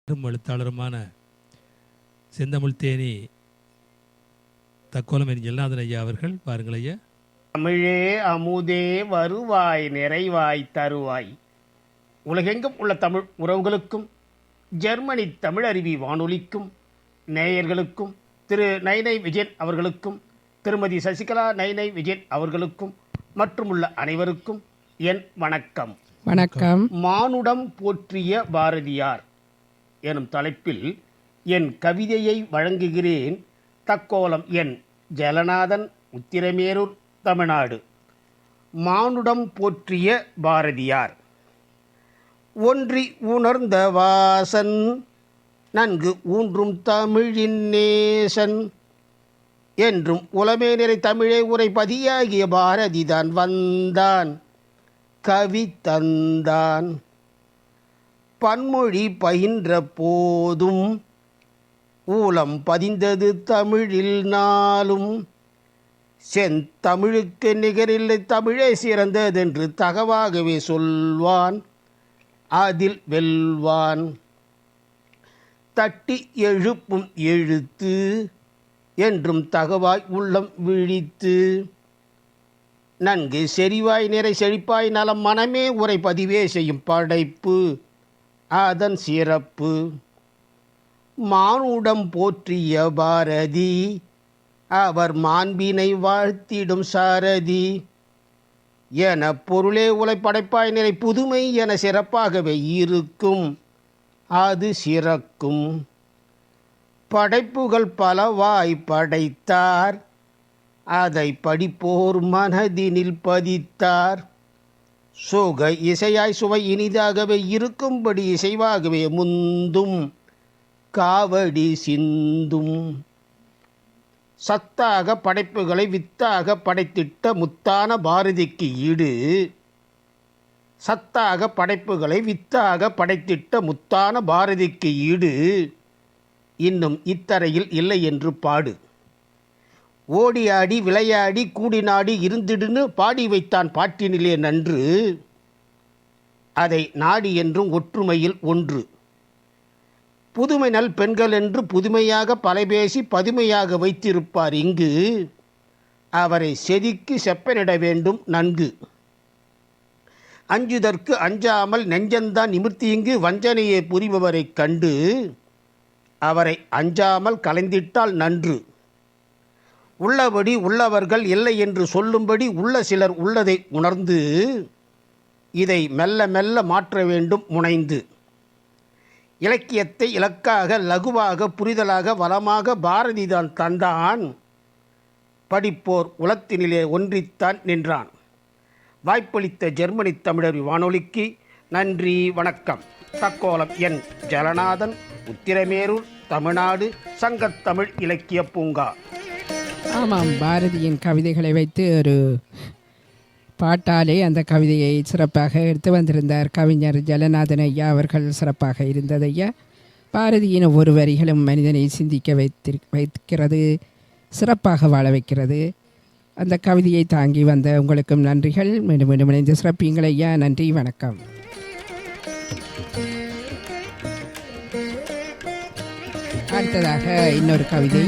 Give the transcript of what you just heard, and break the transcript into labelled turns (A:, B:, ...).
A: எழுத்தாளருமான செந்தமிழ் தேனி தக்கோலம் என் ஜெகநாதன் ஐயா அவர்கள். பாருங்கள் ஐயா.
B: தமிழே அமுதே வருவாய் நிறைவாய் தருவாய். உலகெங்கும் உள்ள தமிழ் உறவுகளுக்கும் ஜெர்மனி தமிழருவி வானொலிக்கும் நேயர்களுக்கும் திரு நைனை விஜயன் அவர்களுக்கும் திருமதி சசிகலா நைனை விஜயன் அவர்களுக்கும் மற்றும் உள்ள அனைவருக்கும் என் வணக்கம்.
C: வணக்கம்.
B: மானுடம் போற்றிய பாரதியார் எனும் தலைப்பில் என் கவிதையை வழங்குகிறேன். தக்கோலம் என் ஜெகநாதன், உத்திரமேரூர், தமிழ்நாடு. மானுடம் போற்றிய பாரதியார். ஒன்றி உணர்ந்த வாசன் நன்கு ஊன்றும் தமிழின் நேசன் என்றும் உலமே நிறை தமிழே உரை பதியாகிய பாரதிதான் வந்தான், கவி தந்தான். பன்மொழி பயின்ற போதும் ஊலம் பதிந்தது தமிழில் நாளும். செந்தமிழுக்கு நிகரில்லை தமிழே சிறந்ததென்று தகவாகவே சொல்வான், அதில் வெல்வான். தட்டி எழுப்பும் எழுத்து என்றும் தகவாய் உள்ளம் விழித்து. நன்கு செறிவாய் நிறை செழிப்பாய் நலம் மனமே உரை பதிவே செய்யும் படைப்பு அதன் சிறப்பு. மானுடம் போற்றிய பாரதி அவர் மாண்பினை வாழ்த்திடும் சாரதி என பொருளே உலை படைப்பாய் நிறை புதுமை என சிறப்பாகவே இருக்கும், அது சிறக்கும். படைப்புகள் பலவாய் படைத்தார், அதை படிப்போர் மனதினில் பதித்தார். சோக இசையாய் சுவை இனிதாகவே இருக்கும்படி இசைவாகவே முந்தும், காவடி சிந்தும். சத்தாக படைப்புகளை வித்தாக படைத்திட்ட முத்தான பாரதிக்கு ஈடு. சத்தாக படைப்புகளை வித்தாக படைத்திட்ட முத்தான பாரதிக்கு ஈடு இன்னும் இத்தரையில் இல்லை என்று பாடு. ஓடி ஆடி விளையாடி கூடினாடி இருந்திடுன்னு பாடி வைத்தான் பாட்டினிலே நன்று. அதை நாடி என்றும் ஒற்றுமையில் ஒன்று. புதுமை நல் பெண்கள் என்று புதுமையாக பலைபேசி பதுமையாக வைத்திருப்பார் இங்கு. அவரை செதிக்கு செப்பனிட வேண்டும் நன்கு. அஞ்சுதற்கு அஞ்சாமல் நெஞ்சந்தான் நிமிர்த்தி இங்கு வஞ்சனையை புரிபவரை கண்டு அவரை அஞ்சாமல் கலைந்திட்டால் நன்று. உள்ளபடி உள்ளவர்கள் இல்லை என்று சொல்லும்படி உள்ள சிலர் உள்ளதை உணர்ந்து இதை மெல்ல மெல்ல மாற்ற வேண்டும் முனைந்து. இலக்கியத்தை இலக்காக லகுவாக புரிதலாக வளமாக பாரதிதான் தந்தான், படிப்போர் உளத்தினிலே ஒன்றித்தான் நின்றான். வாய்ப்பளித்த ஜெர்மனி தமிழர் வானொலிக்கு நன்றி, வணக்கம். தக்கோலம் என் ஜெகநாதன், உத்திரமேரூர், தமிழ்நாடு. சங்கத்தமிழ் இலக்கிய பூங்கா.
C: ஆமாம், பாரதியின் கவிதைகளை வைத்து ஒரு பாட்டாலே அந்த கவிதையை சிறப்பாக எடுத்து வந்திருந்தார் கவிஞர் ஜெகநாதன் ஐயா அவர்கள். சிறப்பாக இருந்தது ஐயா. பாரதியின் ஒவ்வொரு வரிகளும் மனிதனை சிந்திக்க வைக்கிறது, சிறப்பாக வாழ வைக்கிறது. அந்த கவிதையை தாங்கி வந்த உங்களுக்கும் நன்றிகள். மீண்டும் மீண்டும் இணைந்து சிறப்பீங்கள் ஐயா. நன்றி, வணக்கம். அடுத்ததாக இன்னொரு கவிதை.